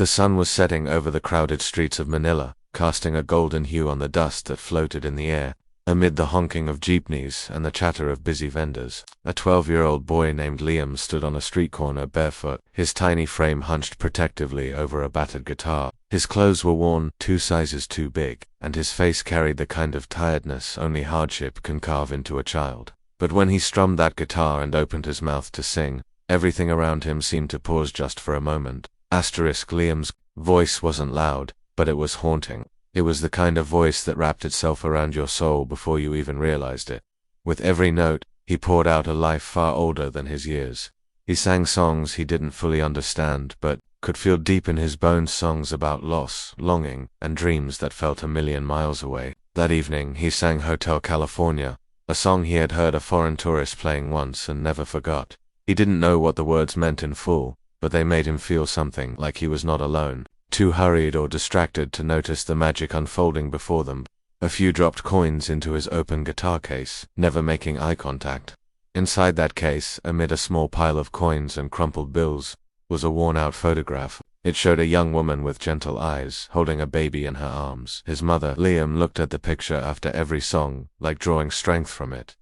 The sun was setting over the crowded streets of Manila, casting a golden hue on the dust that floated in the air. Amid the honking of jeepneys and the chatter of busy vendors, a 12-year-old boy named Liam stood on a street corner barefoot, his tiny frame hunched protectively over a battered guitar. His clothes were worn 2 sizes too big, and his face carried the kind of tiredness only hardship can carve into a child. But when he strummed that guitar and opened his mouth to sing, everything around him seemed to pause just for a moment. Liam's voice wasn't loud, but it was haunting. It was the kind of voice that wrapped itself around your soul before you even realized it. With every note, he poured out a life far older than his years. He sang songs he didn't fully understand, but could feel deep in his bones, songs about loss, longing, and dreams that felt a million miles away. That evening, he sang Hotel California, a song he had heard a foreign tourist playing once and never forgot. He didn't know what the words meant in full, but they made him feel something, like he was not alone. Too hurried or distracted to notice the magic unfolding before them. A few dropped coins into his open guitar case, never making eye contact. Inside that case, amid a small pile of coins and crumpled bills, was a worn-out photograph. It showed a young woman with gentle eyes, holding a baby in her arms. His mother, Liam, looked at the picture after every song, like drawing strength from it.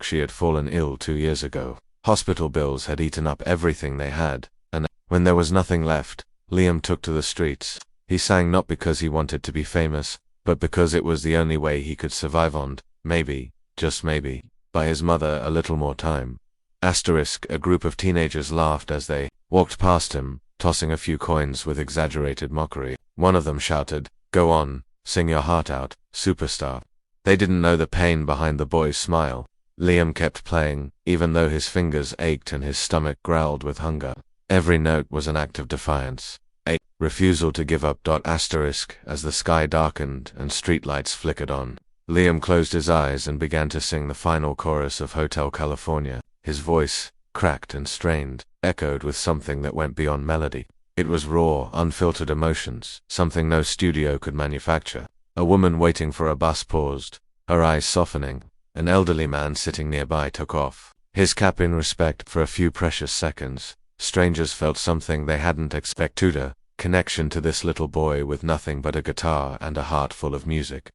She had fallen ill 2 years ago. Hospital bills had eaten up everything they had, and when there was nothing left, Liam took to the streets. He sang not because he wanted to be famous, but because it was the only way he could survive on, maybe, just maybe, by his mother a little more time. A group of teenagers laughed as they walked past him, tossing a few coins with exaggerated mockery. One of them shouted, "Go on, sing your heart out, superstar." They didn't know the pain behind the boy's smile. Liam kept playing, even though his fingers ached and his stomach growled with hunger. Every note was an act of defiance, a refusal to give up. As the sky darkened and streetlights flickered on, Liam closed his eyes and began to sing the final chorus of Hotel California. His voice, cracked and strained, echoed with something that went beyond melody. It was raw, unfiltered emotions, something no studio could manufacture. A woman waiting for a bus paused, her eyes softening. An elderly man sitting nearby took off his cap in respect. For a few precious seconds, strangers felt something they hadn't expected, a connection to this little boy with nothing but a guitar and a heart full of music.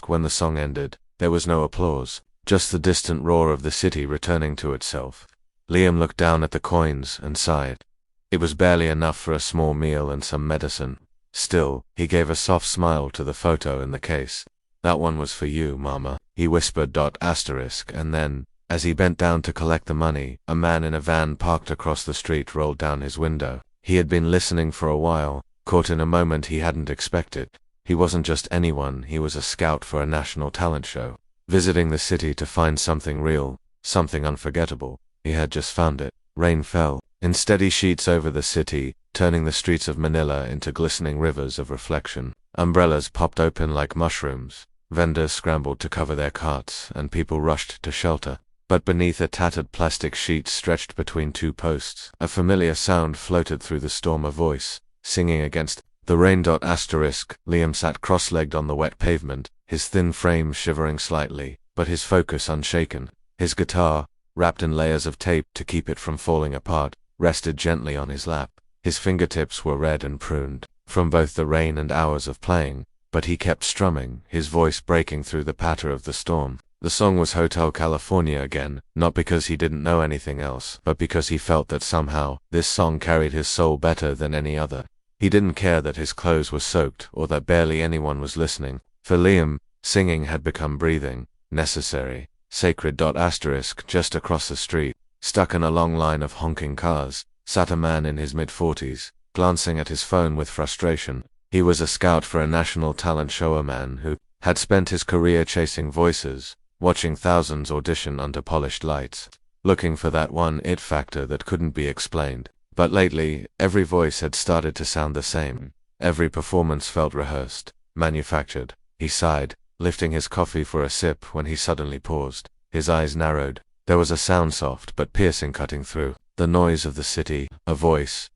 When the song ended, there was no applause, just the distant roar of the city returning to itself. Liam looked down at the coins and sighed. It was barely enough for a small meal and some medicine. Still, he gave a soft smile to the photo in the case. "That one was for you, Mama," he whispered. And then, as he bent down to collect the money, a man in a van parked across the street rolled down his window. He had been listening for a while, caught in a moment he hadn't expected. He wasn't just anyone, he was a scout for a national talent show, visiting the city to find something real, something unforgettable. He had just found it. Rain fell in steady sheets over the city, turning the streets of Manila into glistening rivers of reflection. Umbrellas popped open like mushrooms. Vendors scrambled to cover their carts, and people rushed to shelter. But beneath a tattered plastic sheet stretched between 2 posts, a familiar sound floated through the storm, a voice, singing against the rain. Liam sat cross-legged on the wet pavement, his thin frame shivering slightly, but his focus unshaken. His guitar, wrapped in layers of tape to keep it from falling apart, rested gently on his lap. His fingertips were red and pruned from both the rain and hours of playing, but he kept strumming, his voice breaking through the patter of the storm. The song was Hotel California again, not because he didn't know anything else, but because he felt that somehow, this song carried his soul better than any other. He didn't care that his clothes were soaked, or that barely anyone was listening. For Liam, singing had become breathing, necessary, sacred. Just across the street, stuck in a long line of honking cars, sat a man in his mid-40s, glancing at his phone with frustration. He was a scout for a national talent show, a man who had spent his career chasing voices, watching thousands audition under polished lights, looking for that one it factor that couldn't be explained. But lately, every voice had started to sound the same. Every performance felt rehearsed, manufactured. He sighed, lifting his coffee for a sip when he suddenly paused. His eyes narrowed. There was a sound, soft but piercing, cutting through the noise of the city. A voice.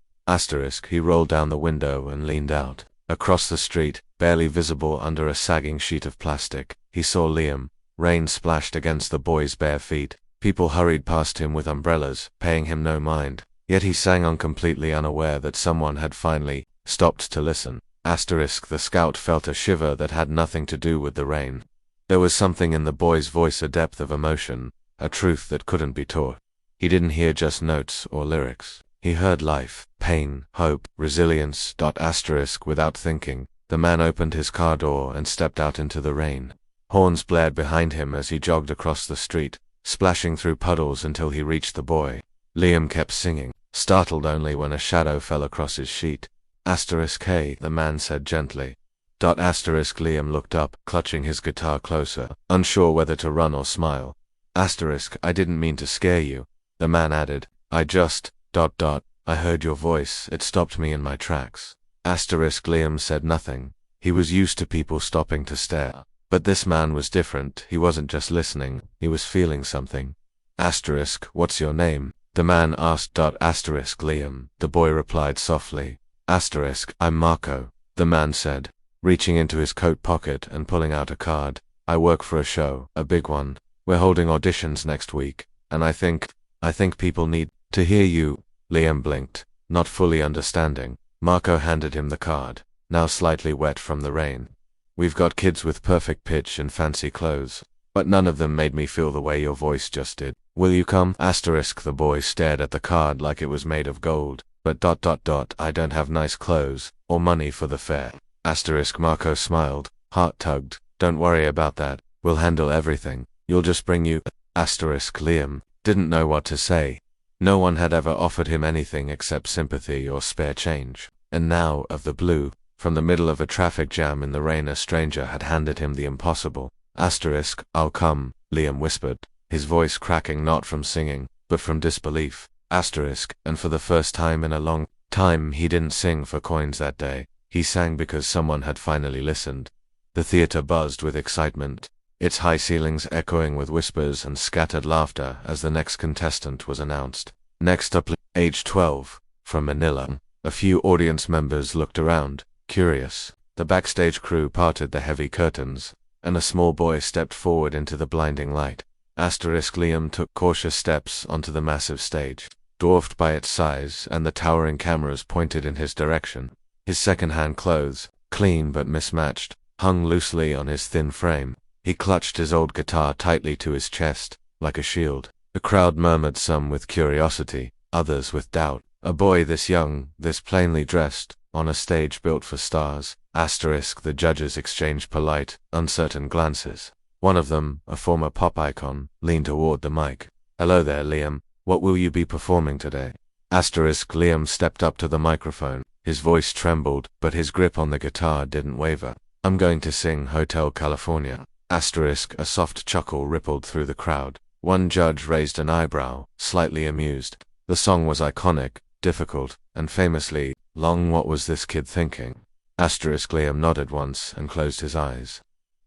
He rolled down the window and leaned out. Across the street, barely visible under a sagging sheet of plastic, he saw Liam. Rain splashed against the boy's bare feet. People hurried past him with umbrellas, paying him no mind. Yet he sang on completely unaware that someone had finally stopped to listen. Asterisk, the scout felt a shiver that had nothing to do with the rain. There was something in the boy's voice, a depth of emotion, a truth that couldn't be taught. He didn't hear just notes or lyrics. He heard life, pain, hope, resilience. Asterisk, without thinking, the man opened his car door and stepped out into the rain. Horns blared behind him as he jogged across the street, splashing through puddles until he reached the boy. Liam kept singing, startled only when a shadow fell across his sheet. Asterisk, hey, the man said gently. Asterisk, Liam looked up, clutching his guitar closer, unsure whether to run or smile. Asterisk, I didn't mean to scare you, the man added. I just, I heard your voice, it stopped me in my tracks. Asterisk, Liam said nothing. He was used to people stopping to stare. But this man was different. He wasn't just listening, he was feeling something. Asterisk, what's your name? The man asked. Asterisk, Liam, the boy replied softly. Asterisk, I'm Marco, the man said, reaching into his coat pocket and pulling out a card. I work for a show, a big one. We're holding auditions next week, and I think people need to hear you. Liam blinked, not fully understanding. Marco handed him the card, now slightly wet from the rain. We've got kids with perfect pitch and fancy clothes, but none of them made me feel the way your voice just did. Will you come? Asterisk, the boy stared at the card like it was made of gold. But I don't have nice clothes, or money for the fare. Asterisk, Marco smiled, heart tugged. Don't worry about that, we'll handle everything. You'll just bring you. Asterisk, Liam didn't know what to say. No one had ever offered him anything except sympathy or spare change. And now, of the blue, from the middle of a traffic jam in the rain, a stranger had handed him the impossible. Asterisk, I'll come, Liam whispered, his voice cracking not from singing, but from disbelief. Asterisk, and for the first time in a long time he didn't sing for coins that day. He sang because someone had finally listened. The theater buzzed with excitement, its high ceilings echoing with whispers and scattered laughter as the next contestant was announced. Next up, age 12, from Manila. A few audience members looked around, curious. The backstage crew parted the heavy curtains, and a small boy stepped forward into the blinding light. Asterisk, Liam took cautious steps onto the massive stage, dwarfed by its size and the towering cameras pointed in his direction. His second-hand clothes, clean but mismatched, hung loosely on his thin frame. He clutched his old guitar tightly to his chest, like a shield. The crowd murmured, some with curiosity, others with doubt. A boy this young, this plainly dressed, on a stage built for stars. Asterisk, the judges exchanged polite, uncertain glances. One of them, a former pop icon, leaned toward the mic. Hello there, Liam. What will you be performing today? Asterisk, Liam stepped up to the microphone. His voice trembled, but his grip on the guitar didn't waver. I'm going to sing Hotel California. Asterisk, a soft chuckle rippled through the crowd. One judge raised an eyebrow, slightly amused. The song was iconic, difficult, and famously long. What was this kid thinking? Asterisk, Liam nodded once and closed his eyes.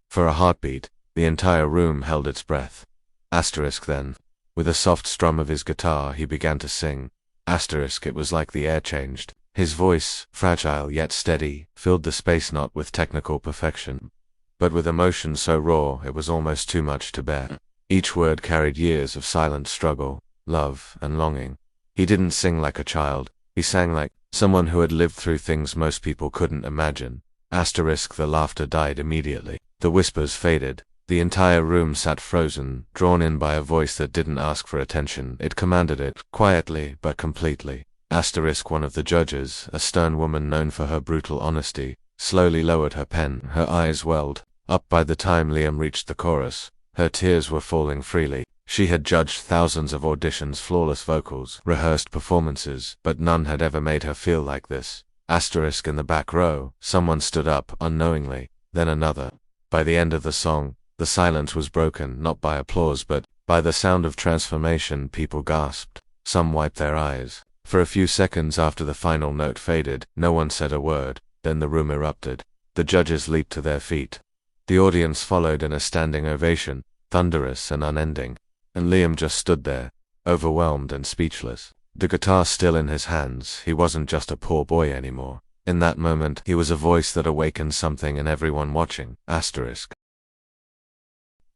For a heartbeat, the entire room held its breath. Asterisk, then, with a soft strum of his guitar, he began to sing. Asterisk, it was like the air changed. His voice, fragile yet steady, filled the space not with technical perfection, but with emotion so raw it was almost too much to bear. Each word carried years of silent struggle, love, and longing. He didn't sing like a child, he sang like someone who had lived through things most people couldn't imagine. Asterisk, the laughter died immediately. The whispers faded. The entire room sat frozen, drawn in by a voice that didn't ask for attention. It commanded it, quietly but completely. Asterisk, one of the judges, a stern woman known for her brutal honesty, slowly lowered her pen. Her eyes welled up by the time Liam reached the chorus. Her tears were falling freely. She had judged thousands of auditions, flawless vocals, rehearsed performances, but none had ever made her feel like this. Asterisk, in the back row, someone stood up, unknowingly, then another. By the end of the song, the silence was broken, not by applause but by the sound of transformation. People gasped. Some wiped their eyes. For a few seconds after the final note faded, no one said a word. Then the room erupted. The judges leaped to their feet. The audience followed in a standing ovation, thunderous and unending. And Liam just stood there, overwhelmed and speechless. The guitar still in his hands, he wasn't just a poor boy anymore. In that moment, he was a voice that awakened something in everyone watching. Asterisk.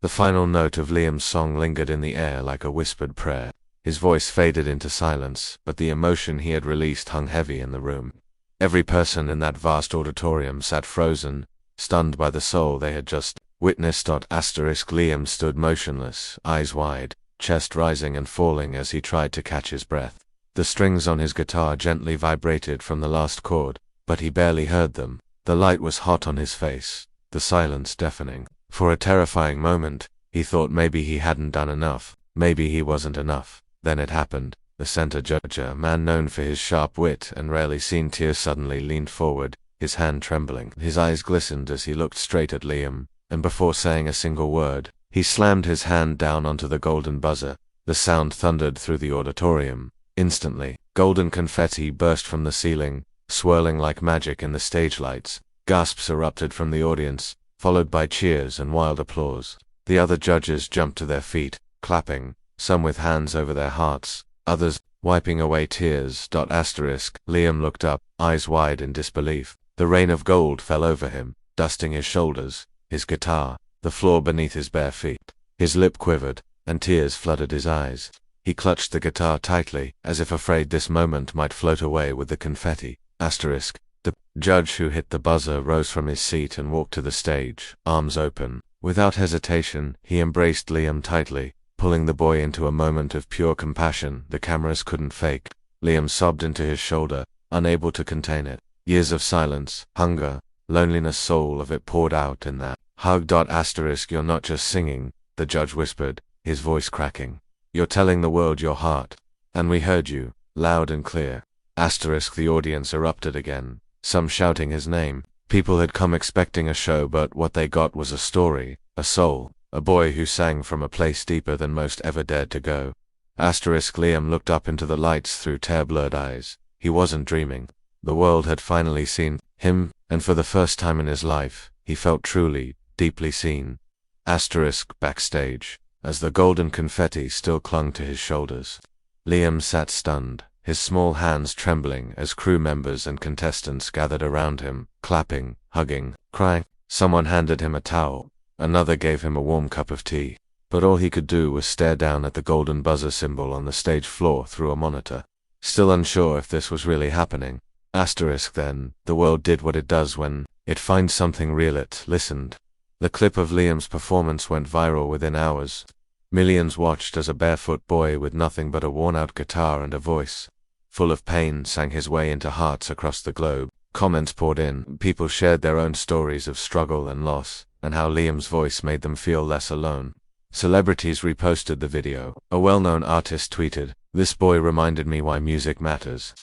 The final note of Liam's song lingered in the air like a whispered prayer. His voice faded into silence, but the emotion he had released hung heavy in the room. Every person in that vast auditorium sat frozen, stunned by the soul they had just witnessed. Liam stood motionless, eyes wide, chest rising and falling as he tried to catch his breath. The strings on his guitar gently vibrated from the last chord, but he barely heard them. The light was hot on his face, the silence deafening. For a terrifying moment, he thought maybe he hadn't done enough, maybe he wasn't enough. Then it happened. The center judge, a man known for his sharp wit and rarely seen tears, suddenly leaned forward, his hand trembling. His eyes glistened as he looked straight at Liam, and before saying a single word, he slammed his hand down onto the golden buzzer. The sound thundered through the auditorium. Instantly, golden confetti burst from the ceiling, swirling like magic in the stage lights. Gasps erupted from the audience, followed by cheers and wild applause. The other judges jumped to their feet, clapping, some with hands over their hearts, others wiping away tears. Liam looked up, eyes wide in disbelief. The rain of gold fell over him, dusting his shoulders, his guitar, the floor beneath his bare feet. His lip quivered, and tears flooded his eyes. He clutched the guitar tightly, as if afraid this moment might float away with the confetti. The judge who hit the buzzer rose from his seat and walked to the stage, arms open. Without hesitation, he embraced Liam tightly, pulling the boy into a moment of pure compassion the cameras couldn't fake. Liam sobbed into his shoulder, unable to contain it. Years of silence, hunger, loneliness, all of it poured out in that hug. You're not just singing, the judge whispered, his voice cracking. You're telling the world your heart. And we heard you, loud and clear. The audience erupted again, some shouting his name. People had come expecting a show, but what they got was a story, a soul, a boy who sang from a place deeper than most ever dared to go. Liam looked up into the lights through tear-blurred eyes. He wasn't dreaming. The world had finally seen him, and for the first time in his life, he felt truly, deeply seen. Backstage, as the golden confetti still clung to his shoulders. Liam sat stunned, his small hands trembling as crew members and contestants gathered around him, clapping, hugging, crying. Someone handed him a towel, another gave him a warm cup of tea, but all he could do was stare down at the golden buzzer symbol on the stage floor through a monitor. Still unsure if this was really happening. Then, the world did what it does when it finds something real. It listened. The clip of Liam's performance went viral within hours. Millions watched as a barefoot boy with nothing but a worn-out guitar and a voice full of pain sang his way into hearts across the globe. Comments poured in. People shared their own stories of struggle and loss, and how Liam's voice made them feel less alone. Celebrities reposted the video. A well-known artist tweeted, "This boy reminded me why music matters."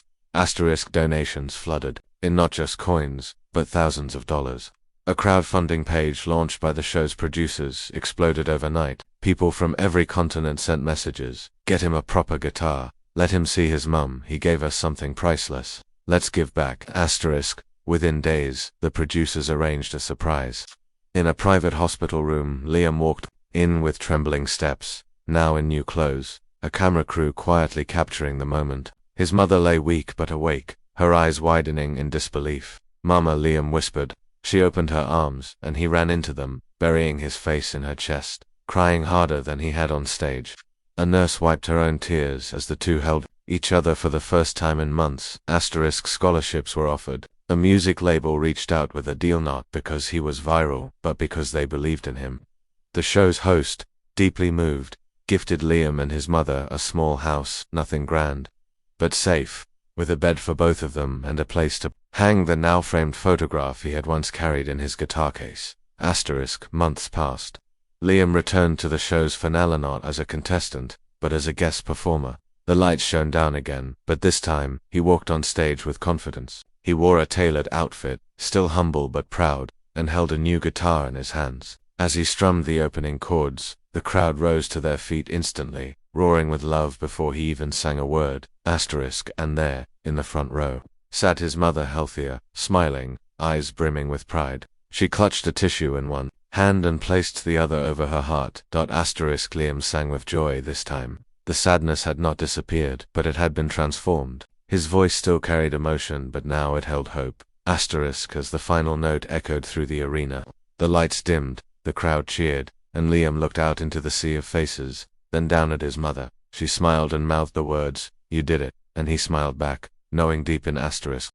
Donations flooded, in not just coins, but thousands of dollars. A crowdfunding page launched by the show's producers exploded overnight. People from every continent sent messages. "Get him a proper guitar. Let him see his mum. He gave us something priceless. Let's give back." Within days, the producers arranged a surprise. In a private hospital room, Liam walked in with trembling steps, now in new clothes, a camera crew quietly capturing the moment. His mother lay weak but awake, her eyes widening in disbelief. "Mama," Liam whispered. She opened her arms, and he ran into them, burying his face in her chest, crying harder than he had on stage. A nurse wiped her own tears as the two held each other for the first time in months. Scholarships were offered. A music label reached out with a deal, not because he was viral, but because they believed in him. The show's host, deeply moved, gifted Liam and his mother a small house, nothing grand, but safe, with a bed for both of them and a place to hang the now-framed photograph he had once carried in his guitar case. Months passed. Liam returned to the show's finale not as a contestant, but as a guest performer. The lights shone down again, but this time, he walked on stage with confidence. He wore a tailored outfit, still humble but proud, and held a new guitar in his hands. As he strummed the opening chords, the crowd rose to their feet instantly, roaring with love before he even sang a word. And there, in the front row, sat his mother, healthier, smiling, eyes brimming with pride. She clutched a tissue in one hand and placed the other over her heart. Liam sang with joy this time. The sadness had not disappeared, but it had been transformed. His voice still carried emotion, but now it held hope. As the final note echoed through the arena. The lights dimmed, the crowd cheered, and Liam looked out into the sea of faces, then down at his mother. She smiled and mouthed the words, "You did it," and he smiled back, knowing deep in asterisk